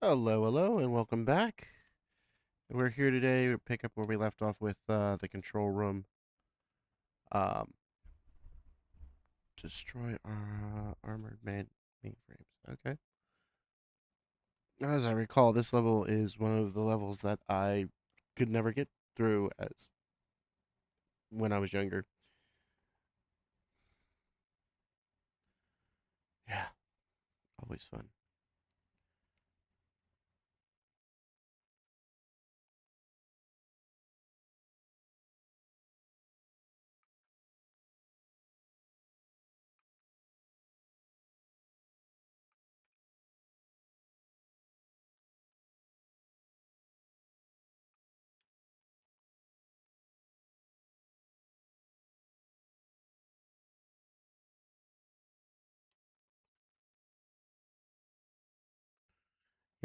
Hello, hello, and welcome back. We're here today to pick up where we left off with the control room. Um, destroy armored mainframes. Okay. As I recall, this level is one of the levels that I could never get through as when I was younger. Yeah, always fun.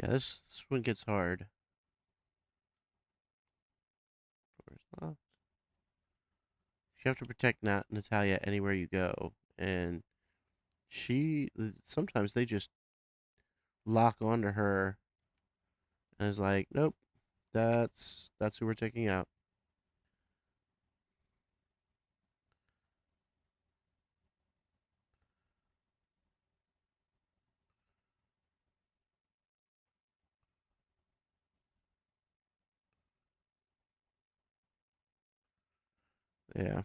Yeah, this one gets hard. You have to protect Natalia anywhere you go, and sometimes they just lock onto her and is like, nope, that's who we're taking out. Yeah.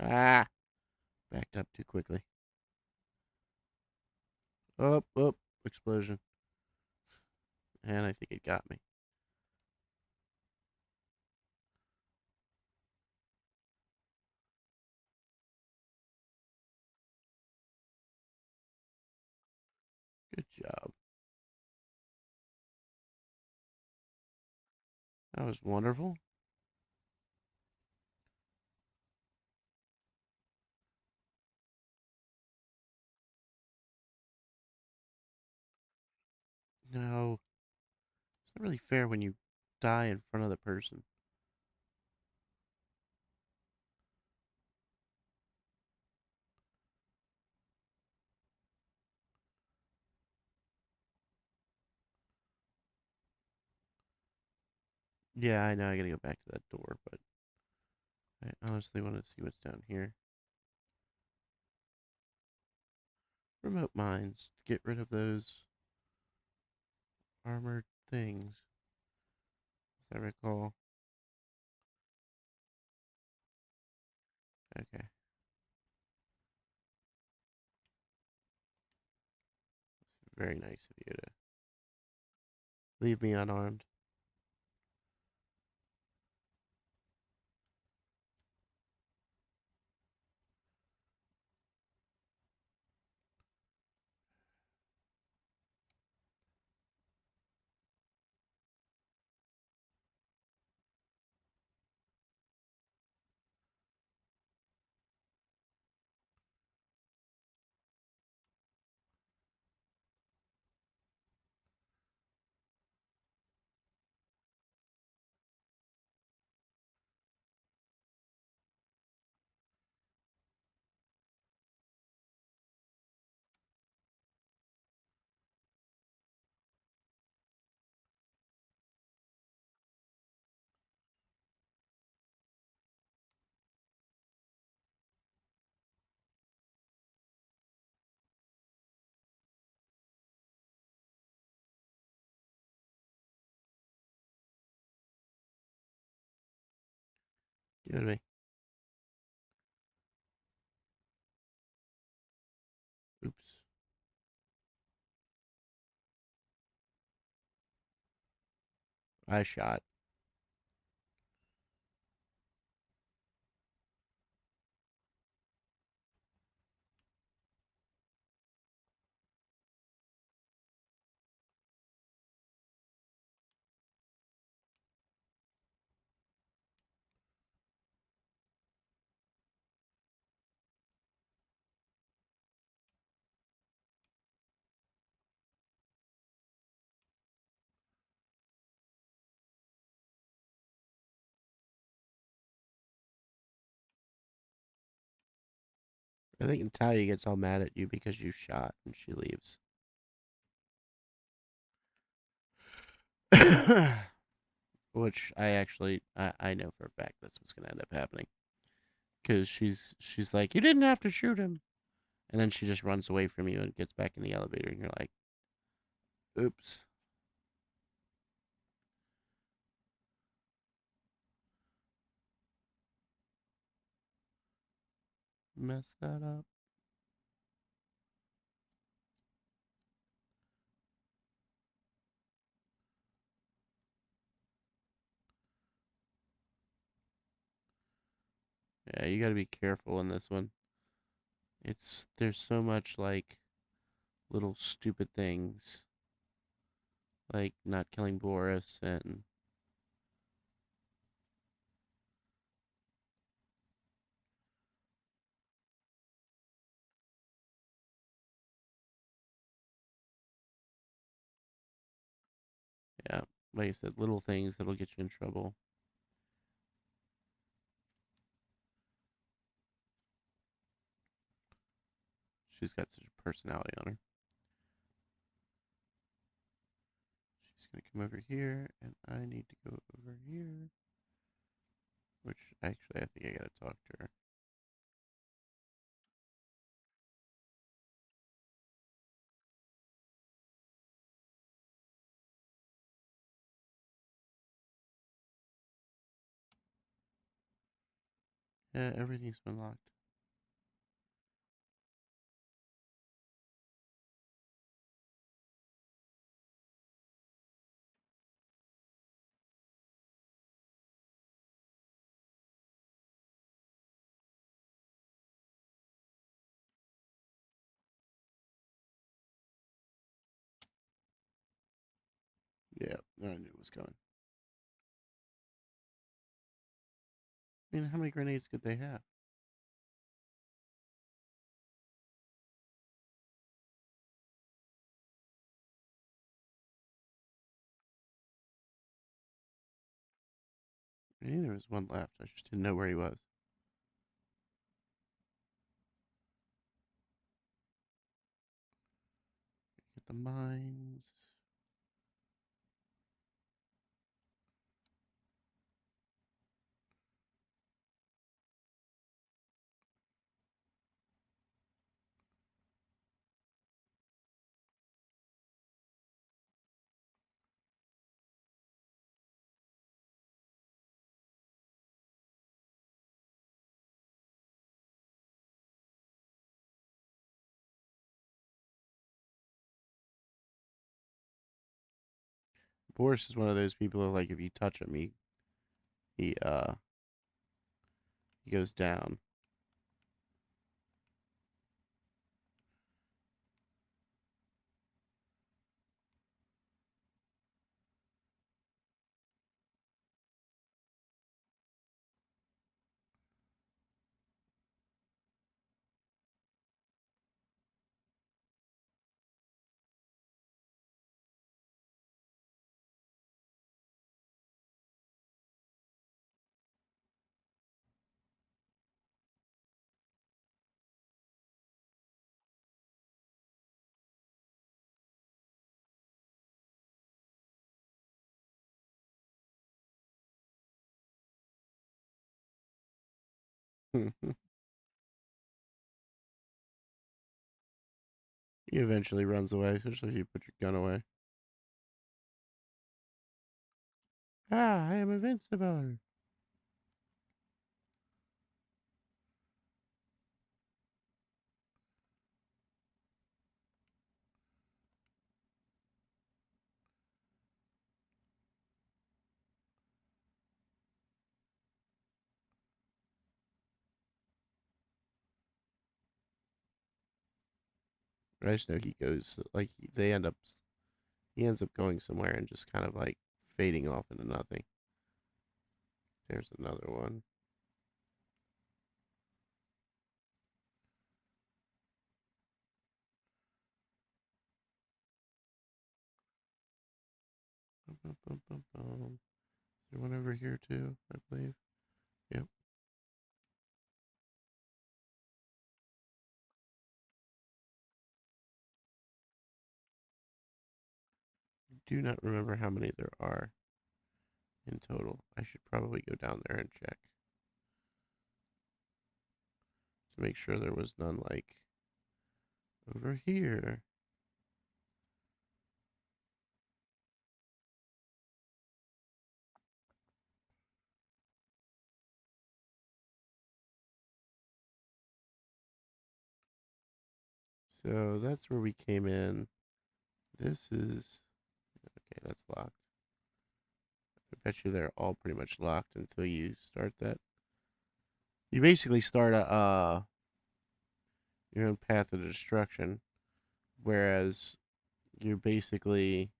Ah, backed up too quickly. Up, up, explosion. And I think it got me. Good job. That was wonderful. No, it's not really fair when you die in front of the person. Yeah, I know I gotta go back to that door, but I honestly want to see what's down here. Remote mines. Get rid of those armored things, as I recall. Okay. Very nice of you to leave me unarmed. Give it to me. Oops. I shot. I think Natalia gets all mad at you because you shot and she leaves. Which I know for a fact that's what's gonna end up happening. Because she's like, you didn't have to shoot him. And then she just runs away from you and gets back in the elevator and you're like, oops. Mess that up. Yeah, you gotta be careful in this one. There's so much like little stupid things. Like not killing Boris and yeah, like I said, little things that'll get you in trouble. She's got such a personality on her. She's gonna come over here, and I need to go over here. Which actually, I think I gotta talk to her. Yeah, everything's been locked. Yeah, I knew it was coming. I mean, how many grenades could they have? I knew there was one left. I just didn't know where he was. Get the mines. Boris is one of those people who, like, if you touch him, he he goes down. He eventually runs away, especially if you put your gun away. Ah, I am invincible. I just know he goes like they end up. He ends up going somewhere and just kind of like fading off into nothing. There's another one. Bum, bum, bum, bum, bum. Is there one over here too? I believe. Yep. do not remember how many there are in total. I should probably go down there and check to make sure there was none like over here. So that's where we came in. This is okay, that's locked. I bet you they're all pretty much locked until you start that. You basically start your own path of destruction, whereas you're basically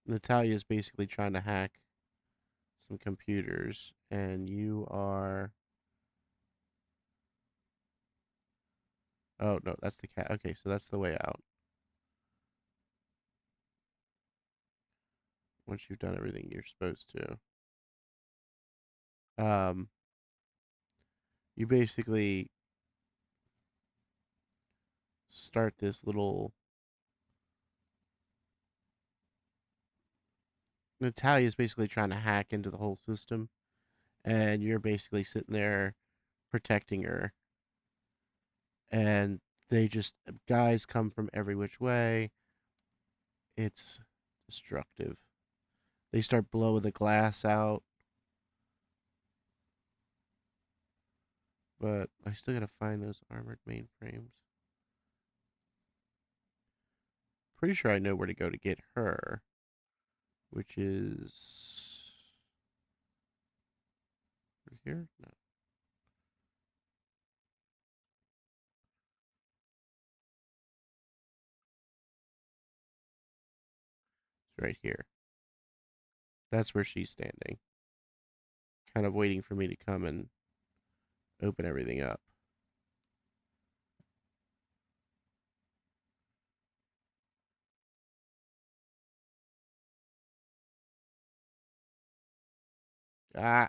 Natalia's basically trying to hack some computers, and you are. Oh no, that's the cat. Okay, so that's the way out. Once you've done everything you're supposed to, um, you basically start this little. Natalia's basically trying to hack into the whole system, and you're basically sitting there protecting her. And they just guys come from every which way. It's destructive. They start blowing the glass out, but I still gotta find those armored mainframes. Pretty sure I know where to go to get her, which is over here. No, it's right here. That's where she's standing, kind of waiting for me to come and open everything up. Ah,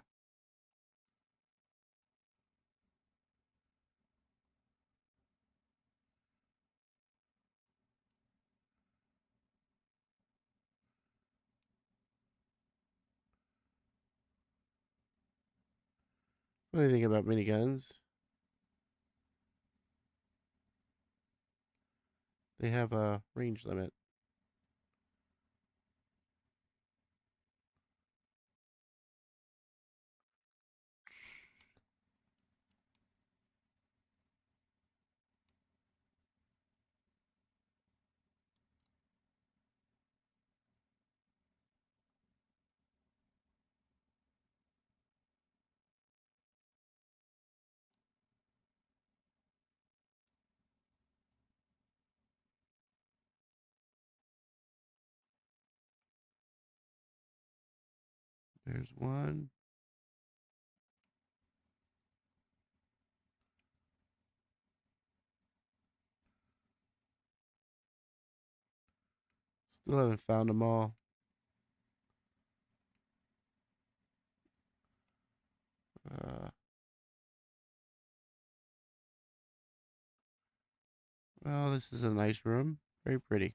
what do you think about miniguns? They have a range limit. There's one. Still haven't found them all. Uh, well, this is a nice room. Very pretty.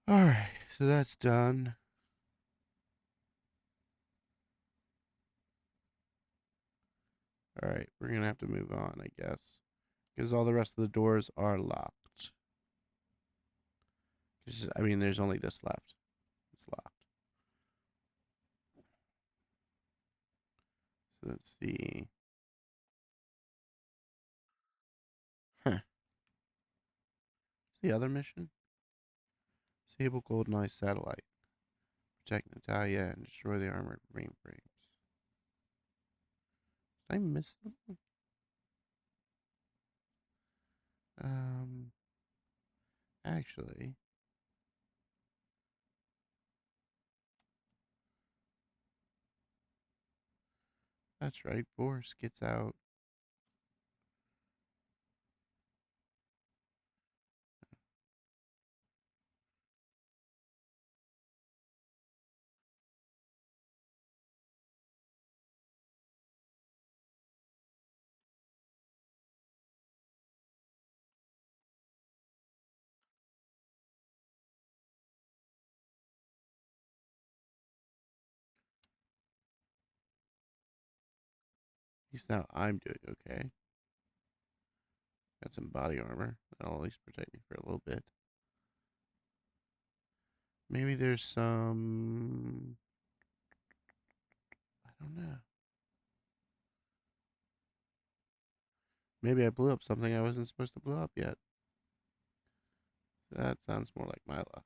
All right, so that's done. All right, we're gonna have to move on, I guess, because all the rest of the doors are locked. I mean, there's only this left. It's locked. So let's see. Huh. The other mission? Disable Goldeneye satellite. Protect Natalia and destroy the armored mainframes. Did I miss something? Um, actually, that's right. Boris gets out. least now I'm doing okay. Got some body armor. That'll at least protect me for a little bit. Maybe there's some... I don't know. Maybe I blew up something I wasn't supposed to blow up yet. That sounds more like my luck.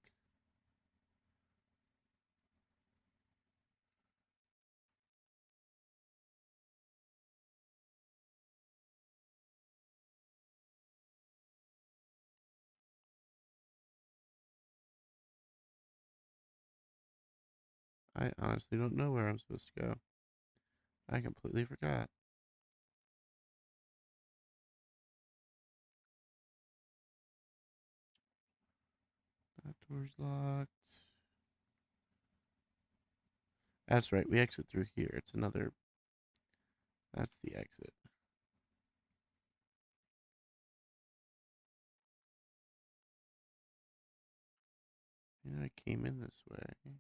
I honestly don't know where I'm supposed to go. I completely forgot. That door's locked. That's right. We exit through here. It's another. That's the exit. Yeah, I came in this way.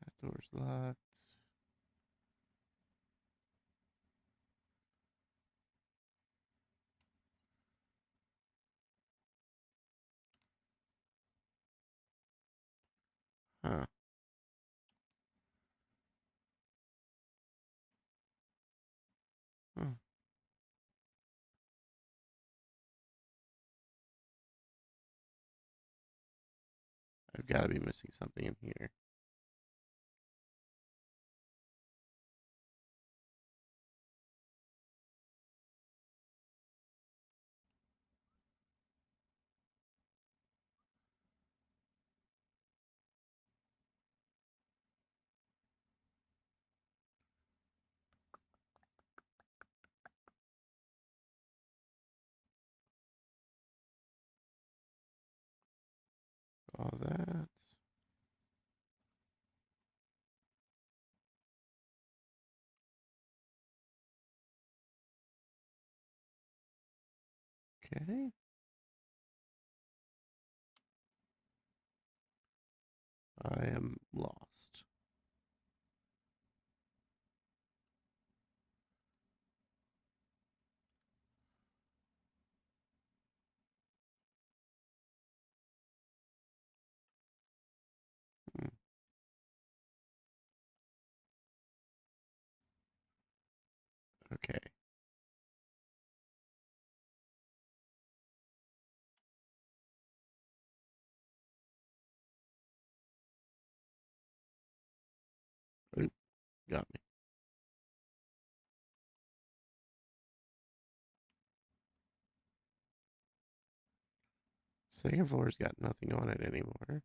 That door's locked. Huh. Huh. I've got to be missing something in here. All that. Okay. I am lost. Hmm. Okay. Oop, got me. Second floor's got nothing on it anymore.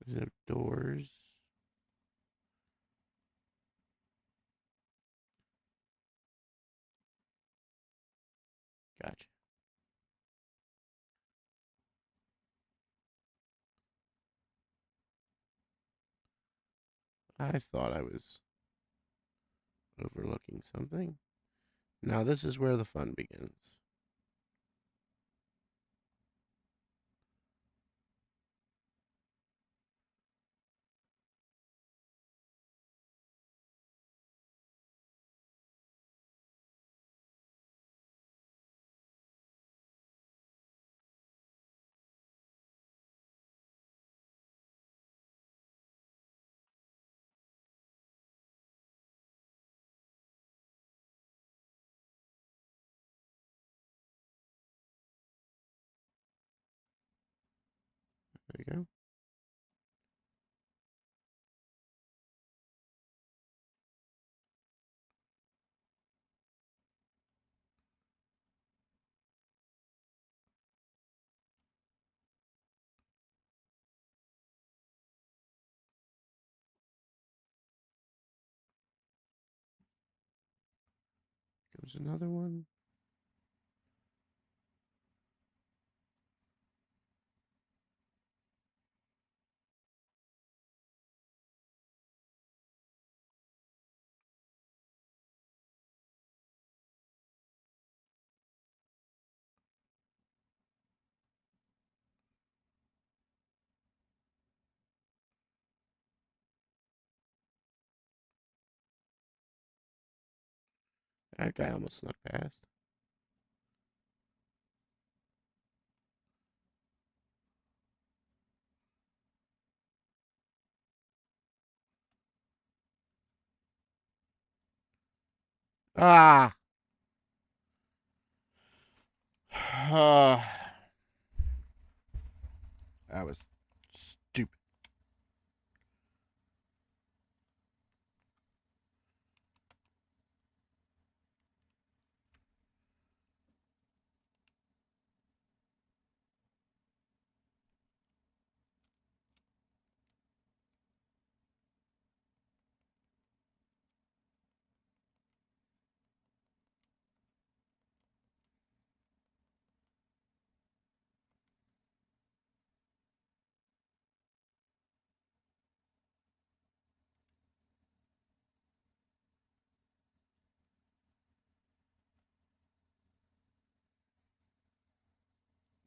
There's no doors. Gotcha. I thought I was overlooking something. Now this is where the fun begins. There you go. Comes another one. That guy almost snuck past. Ah! That was stupid.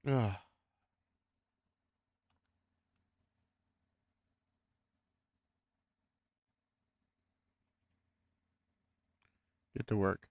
Ugh. Get to work.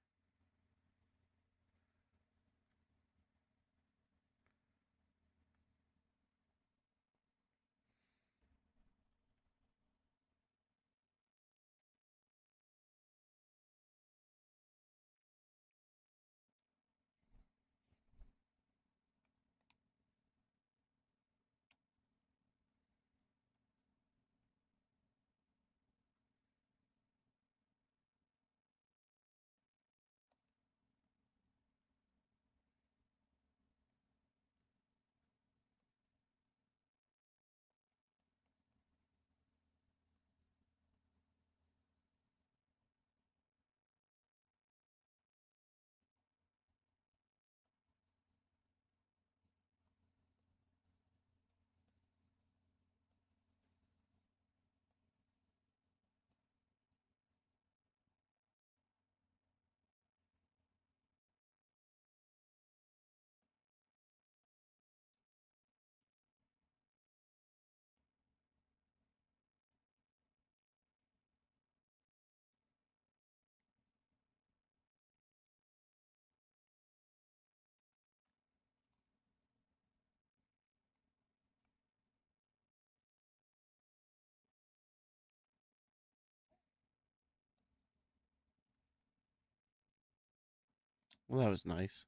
Well, that was nice.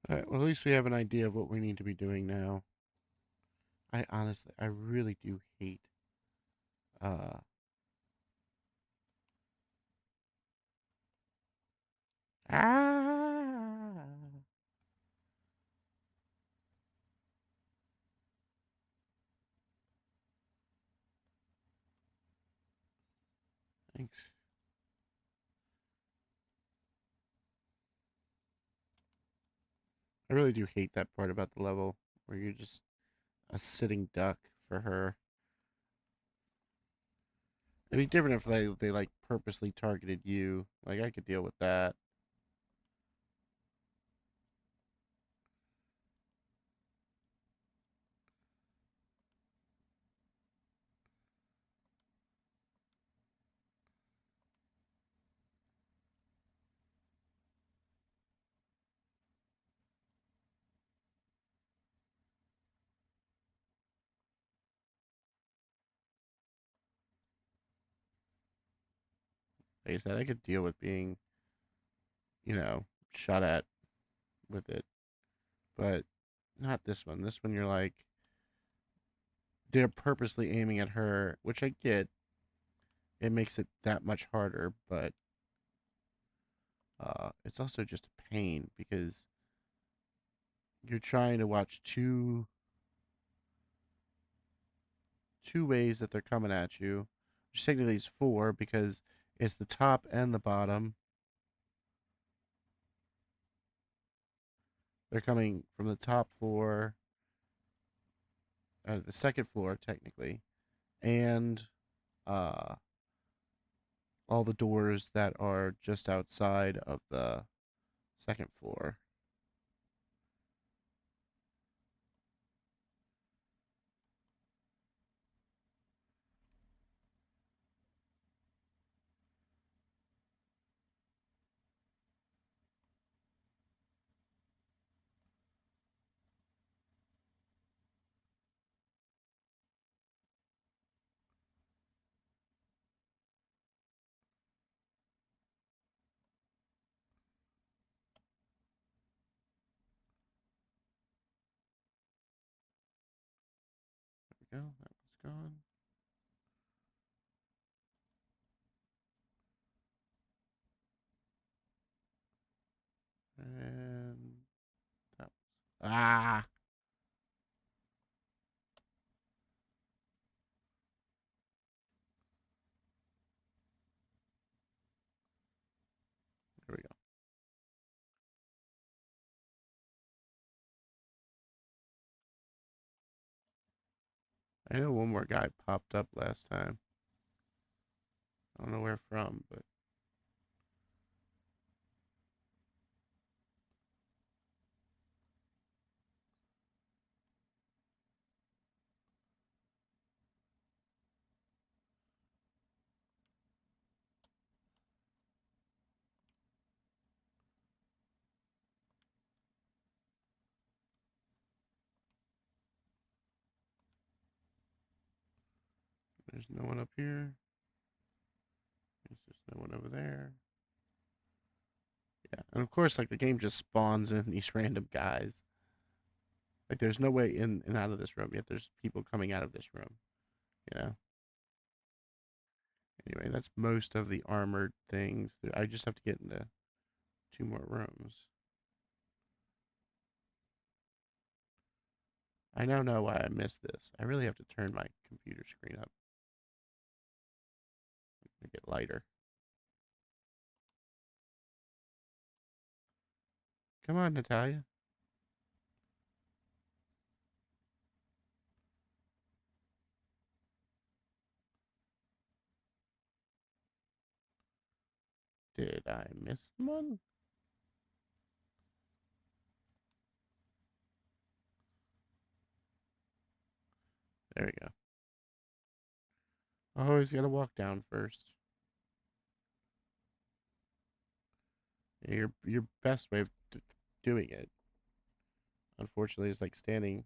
All right, well, at least we have an idea of what we need to be doing now. I honestly, I really do hate. Uh, ah! Thanks. I really do hate that part about the level where you're just a sitting duck for her. It'd be different if they like purposely targeted you. Like I could deal with that. Like I said, I could deal with being, you know, shot at with it, but not this one. This one, you're like they're purposely aiming at her, which I get. It makes it that much harder, but it's also just a pain because you're trying to watch two ways that they're coming at you. Which technically is four because it's the top and the bottom. They're coming from the top floor, the second floor technically, and uh, all the doors that are just outside of the second floor. go. That was gone. And that was, ah. There we go. I know one more guy popped up last time. I don't know where from, but there's no one up here. There's just no one over there. Yeah, and of course, like the game just spawns in these random guys. Like there's no way in and out of this room, yet there's people coming out of this room. You know. Anyway, that's most of the armored things. I just have to get into 2 more rooms. I now know why I missed this. I really have to turn my computer screen up. Make it lighter. Come on, Natalia. Did I miss one? There we go. I always gotta walk down first. Your best way of doing it, unfortunately, is like standing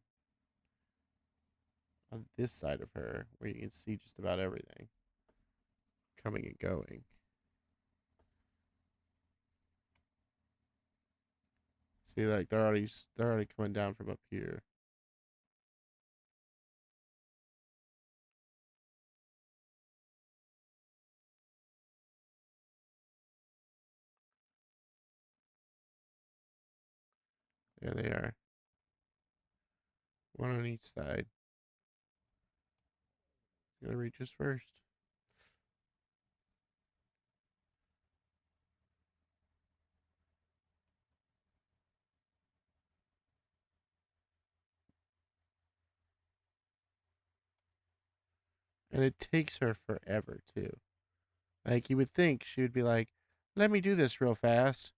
on this side of her, where you can see just about everything coming and going. See, like they're already coming down from up here. There they are. One on each side. Gotta reach us first. And it takes her forever too. Like you would think she would be like, "Let me do this real fast.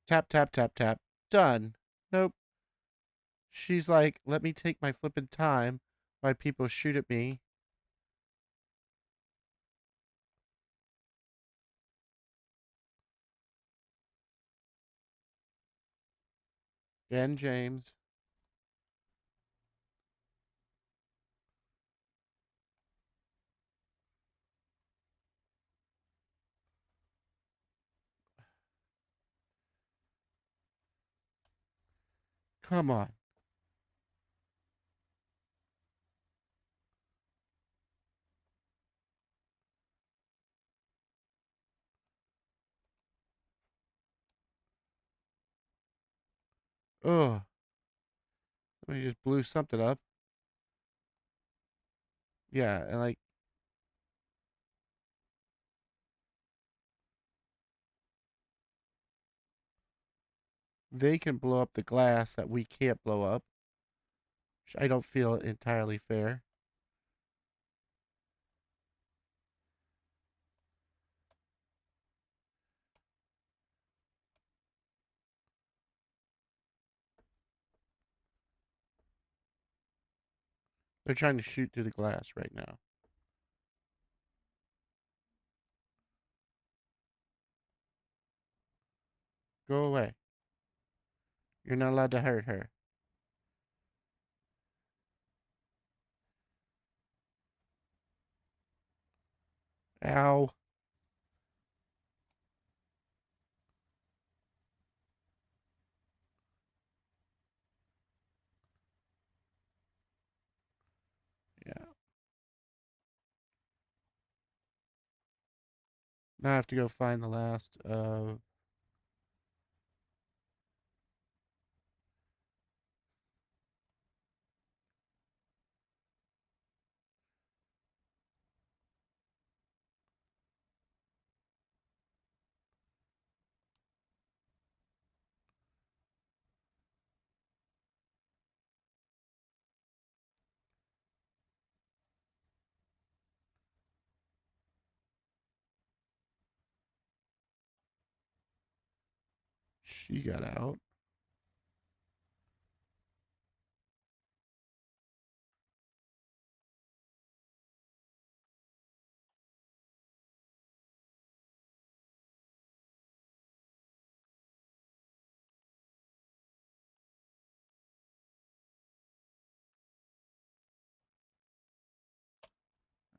Tap tap tap tap. Done." Nope. She's like, "Let me take my flippin' time while people shoot at me." And James. Come on. Ugh. We just blew something up. Yeah, and like they can blow up the glass that we can't blow up. Which I don't feel entirely fair. They're trying to shoot through the glass right now. Go away. You're not allowed to hurt her. Ow. Yeah. Now I have to go find the last of. She got out.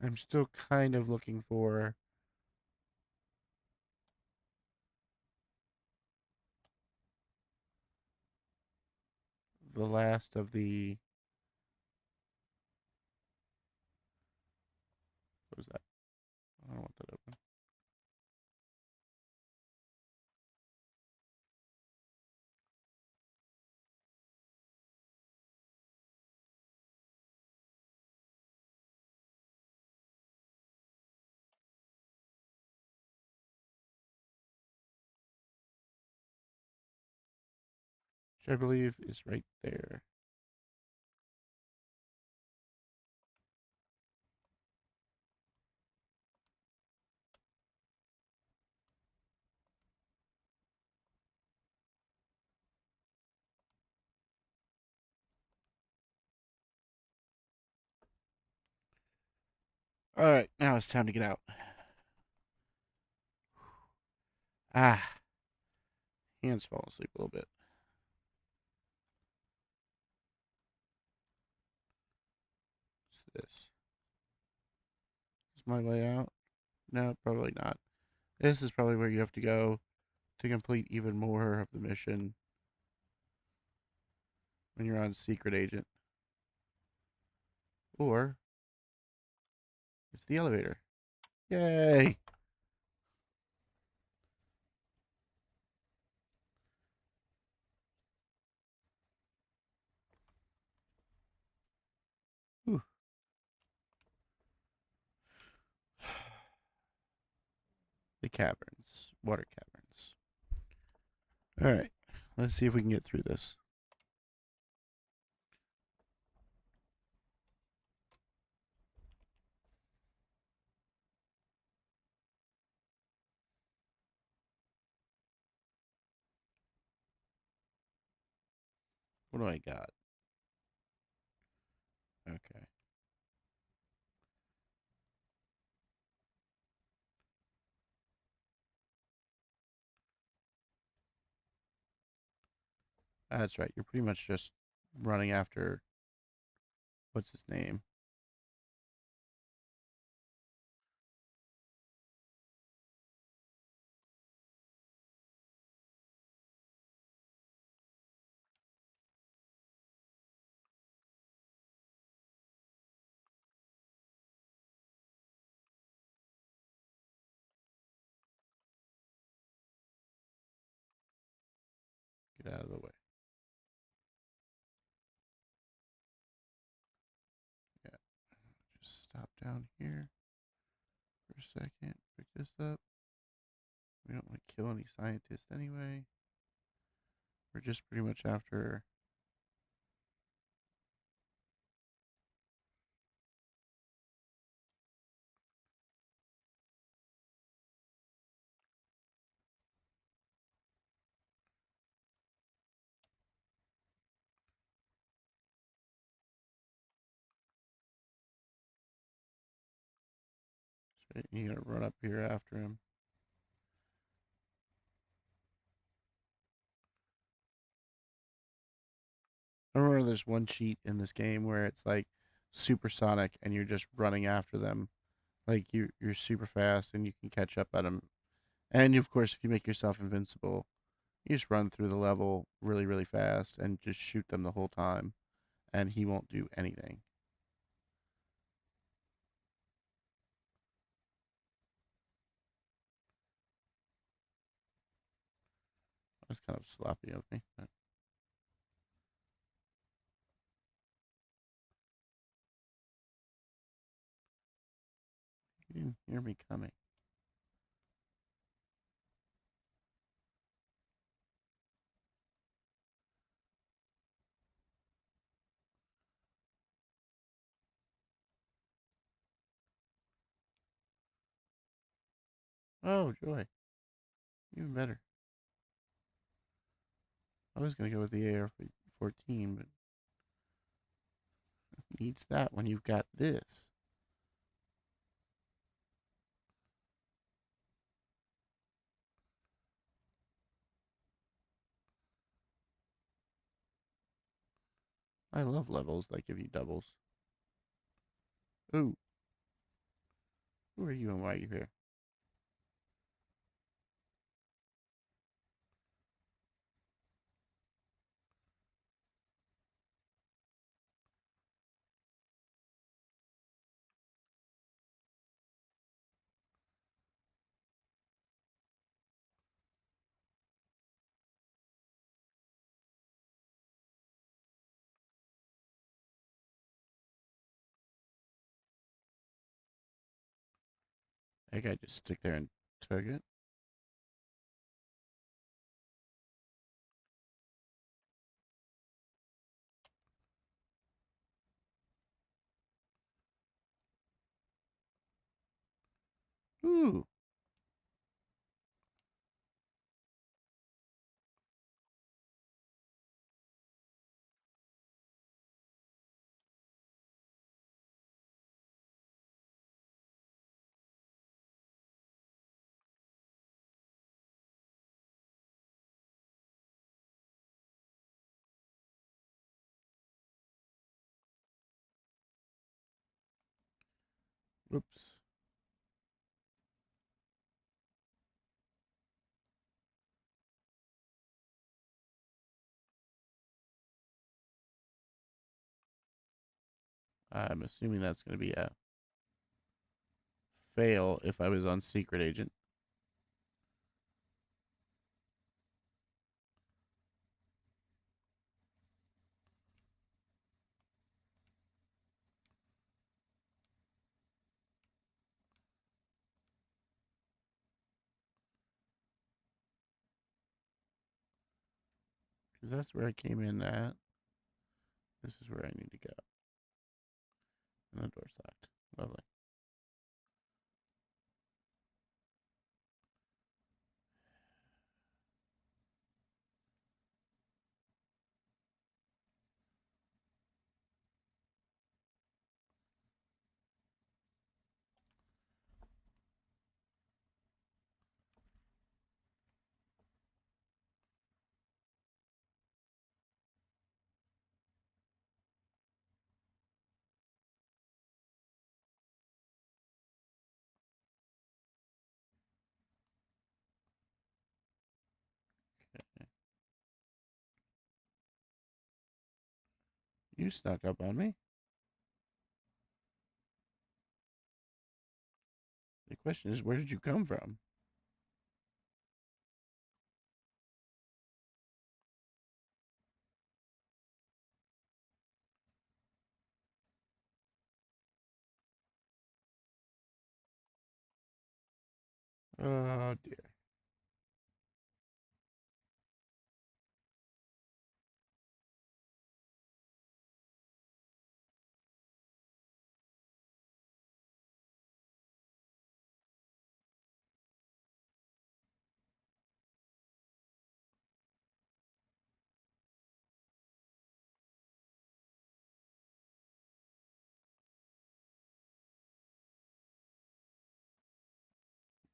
I'm still kind of looking for the last of the. What was that? I don't want that open. Which I believe is right there. All right, now it's time to get out. Ah, hands fall asleep a little bit. What's this? Is my way out? No, probably not. This is probably where you have to go to complete even more of the mission when you're on Secret Agent. Or it's the elevator. Yay! Whew. The caverns, water caverns. All right, let's see if we can get through this. What do I got? Okay. That's right. You're pretty much just running after what's his name? Get out of the way. Yeah. Just stop down here for a second. Pick this up. We don't want to kill any scientists anyway. We're just pretty much after. You gotta run up here after him. I remember there's one cheat in this game where it's like supersonic and you're just running after them. Like you're super fast and you can catch up at them. And of course, if you make yourself invincible, you just run through the level really, really fast and just shoot them the whole time, and he won't do anything. kind of sloppy of me. But you didn't hear me coming. Oh, joy. Even better. I was going to go with the AR-14, but needs that when you've got this. I love levels that give you doubles. Ooh. Who are you and why are you here? That guy just stick there and tug it. Ooh. Whoops. I'm assuming that's going to be a fail if I was on Secret Agent. Because that's where I came in at. This is where I need to go. And the door's locked. Lovely. You snuck up on me. The question is, where did you come from? Oh, dear.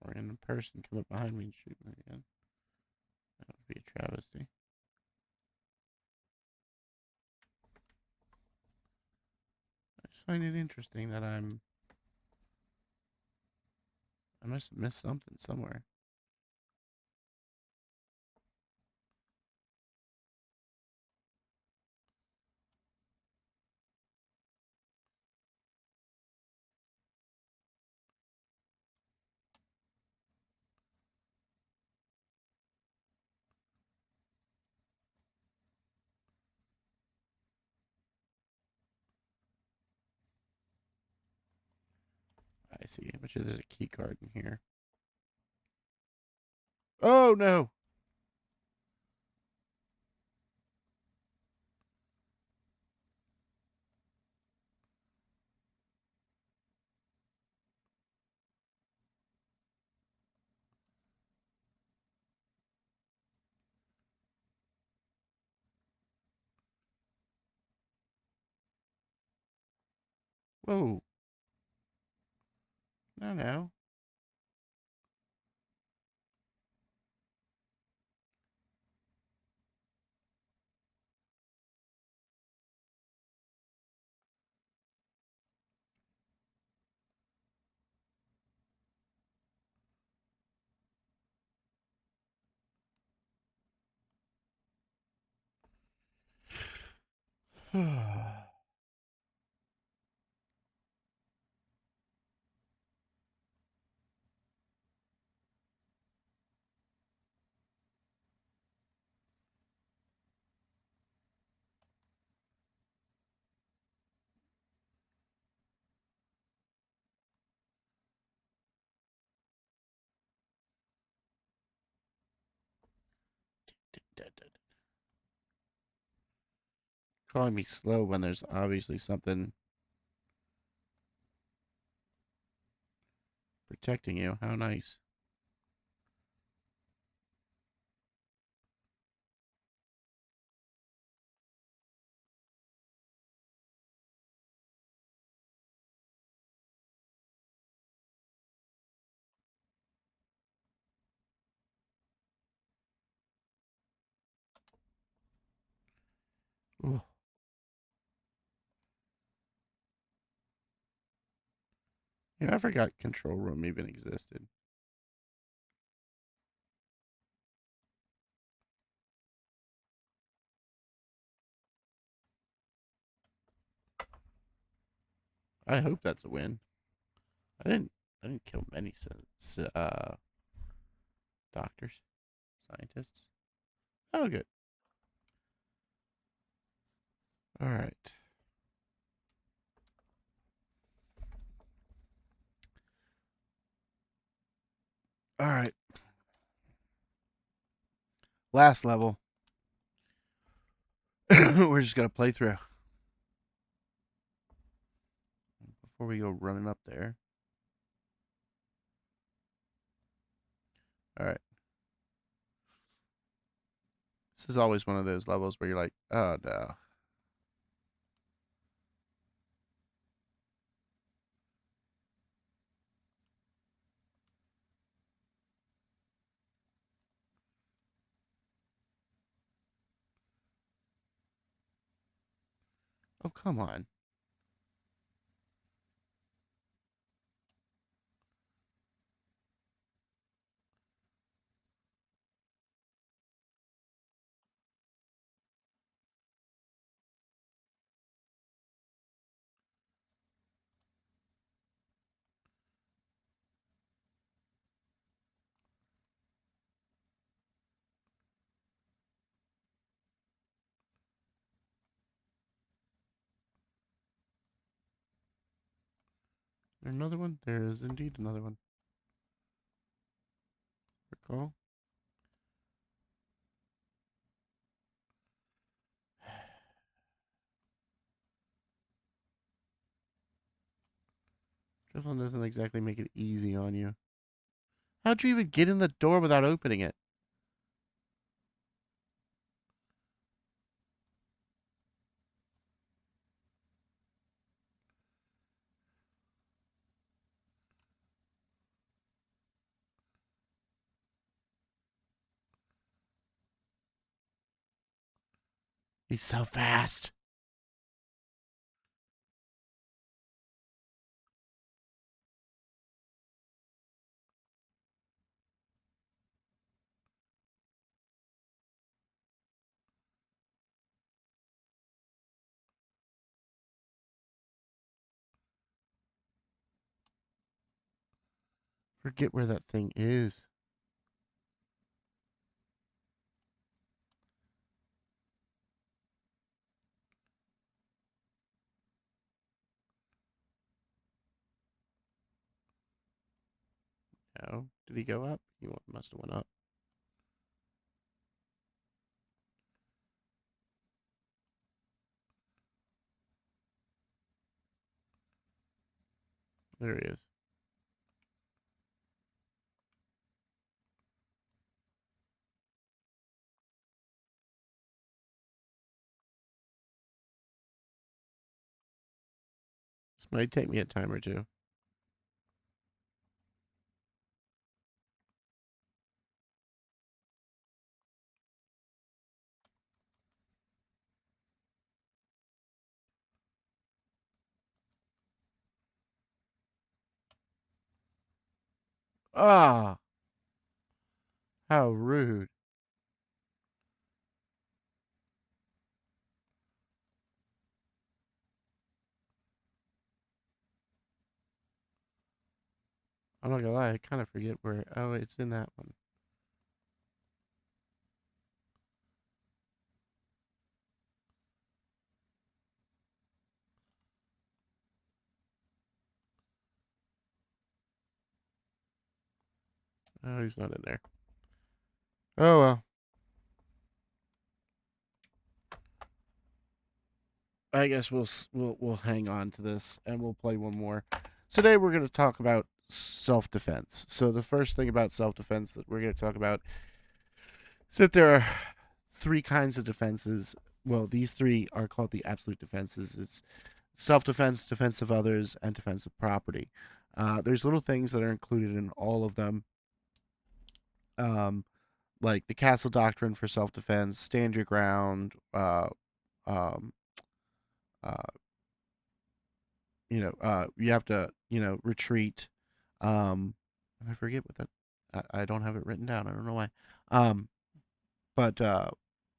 A random person come up behind me and shoot me again. That would be a travesty. I just find it interesting that I must have missed something somewhere. see. I bet you there's a key card in here. Oh no! Whoa! No, no. Calling me slow when there's obviously something protecting you. How nice. Ooh. I forgot control room even existed. I hope that's a win. I didn't. I didn't kill many doctors, scientists. Oh, good. All right. All right. Last level. We're just gonna play through before we go running up there. All right. This is always one of those levels where you're like, oh no. Oh, come on. There another one? There is indeed another one. Recall. Dribbling doesn't exactly make it easy on you. How'd you even get in the door without opening it? He's so fast. Forget where that thing is. know. Did he go up? He must have went up. There he is. This might take me a time or two. Ah, how rude. I'm not gonna lie, I kind of forget where. Oh, it's in that one. Oh, he's not in there. Oh well. I guess we'll hang on to this and we'll play one more. Today we're going to talk about self-defense. So the first thing about self-defense that we're going to talk about is that there are three kinds of defenses. Well, these three are called the absolute defenses. It's self-defense, defense of others, and defense of property. There's little things that are included in all of them, um, like the castle doctrine for self-defense, stand your ground, um, uh, you have to, retreat. I forget what that. I don't have it written down. I don't know why. Um, but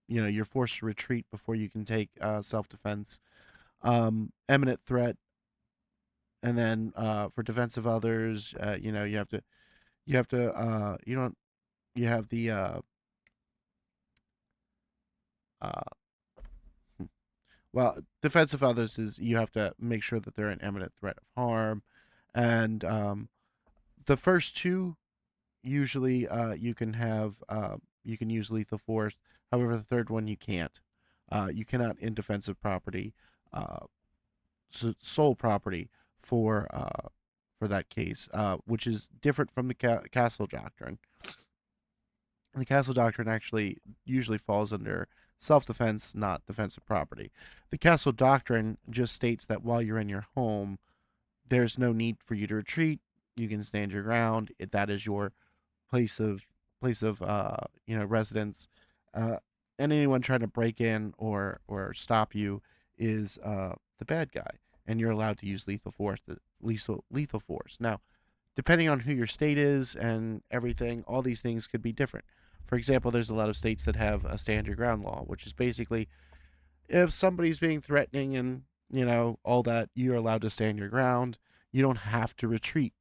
you're forced to retreat before you can take self defense. Imminent threat, and then for defense of others, you don't, you have the uh, well, defense of others is you have to make sure that they're an imminent threat of harm, and the first two usually you can use lethal force. However, the third one you can't. You cannot in defensive property, uh, sole property for that case, which is different from the castle doctrine. The castle doctrine actually usually falls under self defense, not defensive property. The castle doctrine just states that while you're in your home, there's no need for you to retreat. You can stand your ground. That is your place of residence. Uh, and anyone trying to break in or stop you is the bad guy, and you're allowed to use lethal force. Lethal force. Now, depending on who your state is and everything, all these things could be different. For example, there's a lot of states that have a stand your ground law, which is basically if somebody's being threatening and all that, you're allowed to stand your ground. You don't have to retreat.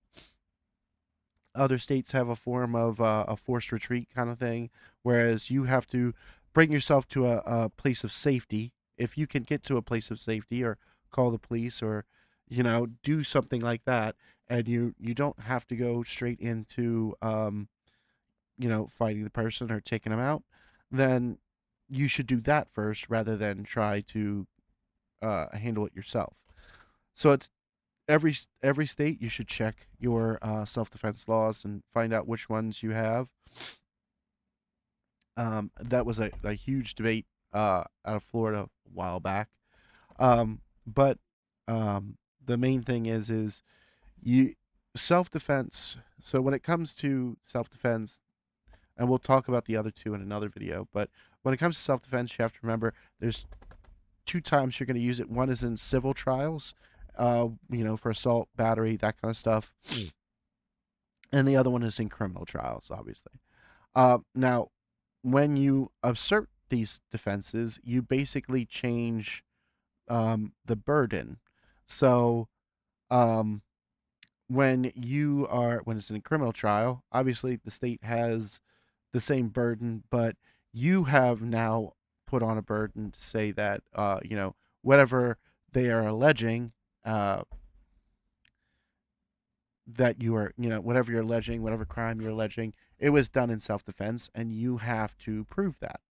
Other states have a form of a forced retreat kind of thing, whereas you have to bring yourself to a place of safety. If you can get to a place of safety, or call the police, or do something like that, and you don't have to go straight into fighting the person or taking them out, then you should do that first rather than try to handle it yourself. So it's every state you should check your self defense laws and find out which ones you have. That was a huge debate out of Florida a while back. But the main thing is you self defense. So when it comes to self defense, and we'll talk about the other two in another video, but when it comes to self defense, you have to remember there's two times you're going to use it. One is in civil trials, for assault, battery, that kind of stuff. And the other one is in criminal trials, obviously. Now, when you assert these defenses, you basically change the burden. So, um, when it's in a criminal trial, obviously the state has the same burden, but you have now put on a burden to say that whatever they are alleging, uh, that you are, whatever you're alleging, whatever crime you're alleging, it was done in self defense, and you have to prove that.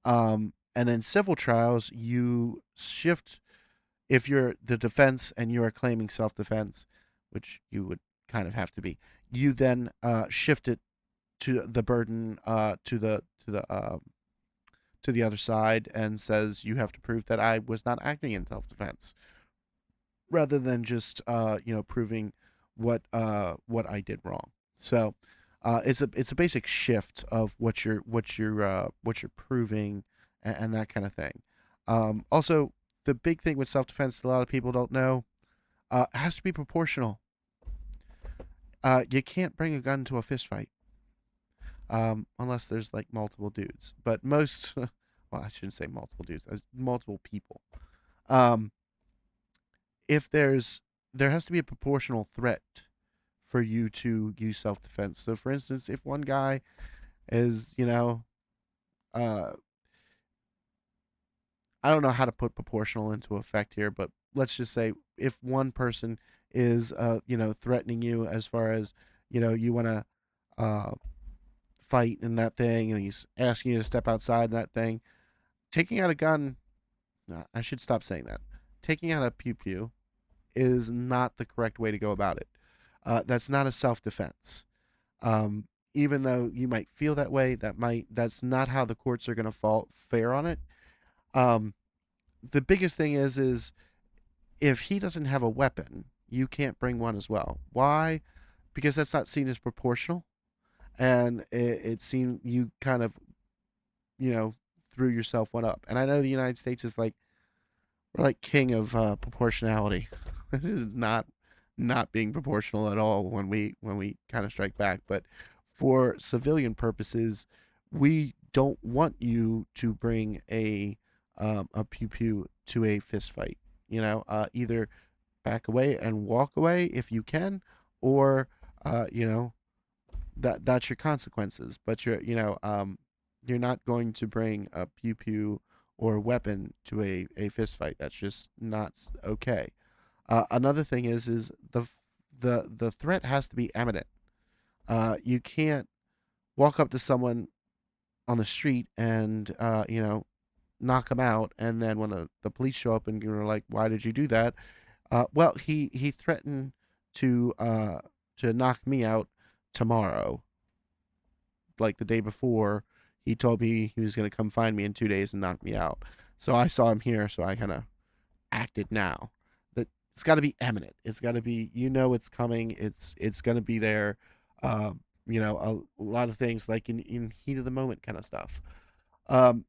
And in civil trials, you shift, if you're the defense and you are claiming self defense, which you would kind of have to be, you then shift it to the burden to the other side, and says you have to prove that I was not acting in self defense, rather than just proving what I did wrong. So it's a basic shift of what you're proving, and that kind of thing. Also, the big thing with self defense that a lot of people don't know, it has to be proportional. You can't bring a gun to a fist fight, unless there's like multiple dudes. But most, well, I shouldn't say multiple dudes, multiple people. Um, if there has to be a proportional threat for you to use self defense. So, for instance, if one guy is, uh, I don't know how to put proportional into effect here, but let's just say if one person is, threatening you, as far as, you want to uh, fight in that thing, and he's asking you to step outside in that thing, taking out a gun, no, I should stop saying that. Taking out a pew pew is not the correct way to go about it. That's not a self defense. Um, Even though you might feel that way, that's not how the courts are going to fall fair on it. Um, the biggest thing is if he doesn't have a weapon, you can't bring one as well. Why? Because that's not seen as proportional, and it seemed you kind of, you know threw yourself one up. And I know the United States is like, we're like king of proportionality. This is not being proportional at all when we kind of strike back. But for civilian purposes, we don't want you to bring a pew pew to a fist fight. Either back away and walk away if you can, or that's your consequences. But you're not going to bring a pew pew or weapon to a fist fight. That's just not okay. Another thing is the threat has to be imminent. You can't walk up to someone on the street and knock them out, and then when the police show up and you're like, why did you do that? Well, he threatened to knock me out tomorrow. Like the day before, he told me he was going to come find me in 2 days and knock me out. So I saw him here, so I kind of acted now. That it's got to be imminent. It's got to be, it's coming. It's going to be there. Uh, a lot of things like in heat of the moment kind of stuff.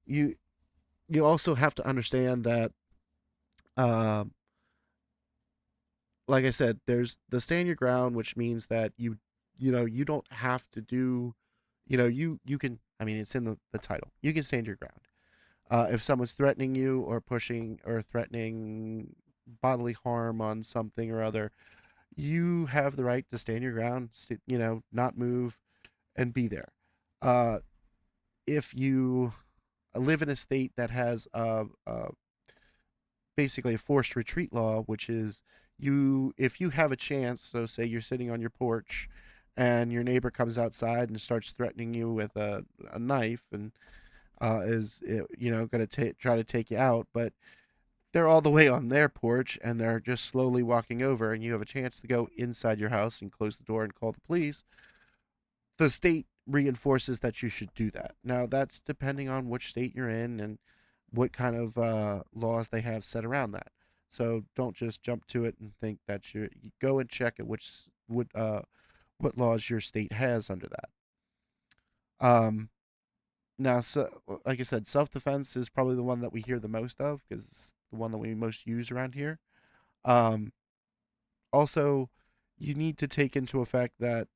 You also have to understand that, um, like I said, there's the stand your ground, which means that you don't have to do, you can. I mean, it's in the title. You can stand your ground. If someone's threatening you or pushing or threatening bodily harm on something or other, you have the right to stand your ground, not move and be there. Uh, if you live in a state that has basically a forced retreat law, which is, if you have a chance, so say you're sitting on your porch and your neighbor comes outside and starts threatening you with a knife, and is going to try to take you out, but they're all the way on their porch and they're just slowly walking over, and you have a chance to go inside your house and close the door and call the police, the state reinforces that you should do that. Now, that's depending on which state you're in and what kind of laws they have set around that. So don't just jump to it and think that you go and check at what laws your state has under that. Um, Now, so like I said, self defense is probably the one that we hear the most of, because it's the one that we most use around here. Um, Also, you need to take into effect that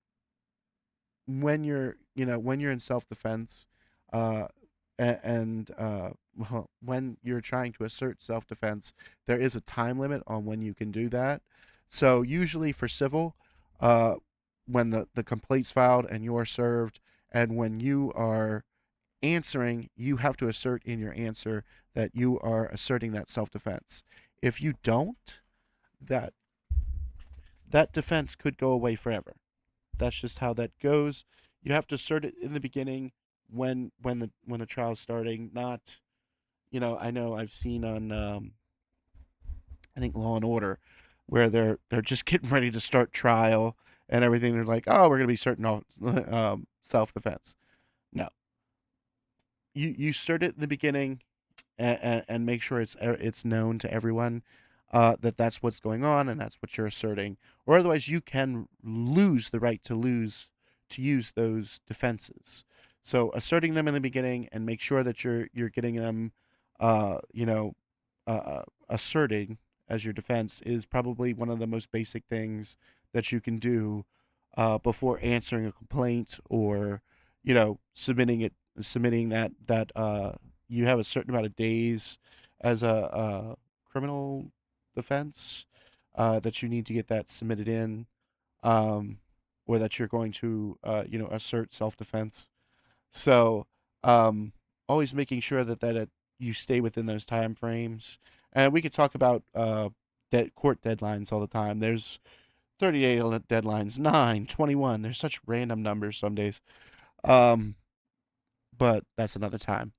when you're in self defense, uh, and well, when you're trying to assert self defense, there is a time limit on when you can do that. So usually for civil, uh, when the complaint's filed and you're served, and when you are answering, you have to assert in your answer that you are asserting that self defense. If you don't, that that defense could go away forever. That's just how that goes. You have to assert it in the beginning when the trial's starting. Not, I know I've seen on I think Law and Order where they're just getting ready to start trial and everything. They're like, oh, we're gonna be certain self defense. No, you start it in the beginning and make sure it's known to everyone that that's what's going on and that's what you're asserting, or otherwise you can lose the right to use those defenses. So asserting them in the beginning and make sure that you're getting them, uh, you know, asserting as your defense is probably one of the most basic things that you can do before answering a complaint or submitting that you have a certain amount of days as a criminal defense that you need to get that submitted in, um, or that you're going to assert self defense. So always making sure that you stay within those time frames. And we could talk about court deadlines all the time. There's 38 deadlines, 9, 21. There's such random numbers some days. Um, but that's another time.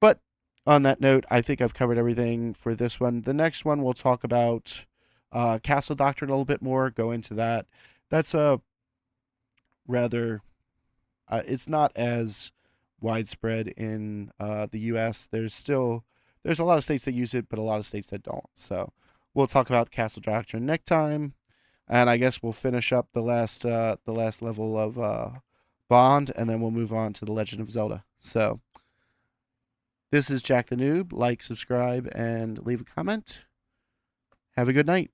But on that note, I think I've covered everything for this one. The next one we'll talk about Castle Doctrine a little bit more, go into that. That's a rather, it's not as widespread in the U.S. There's a lot of states that use it, but a lot of states that don't. So we'll talk about Castle Doctrine next time, and I guess we'll finish up the last level of Bond, and then we'll move on to the Legend of Zelda. So this is Jack the Noob. Like, subscribe, and leave a comment. Have a good night.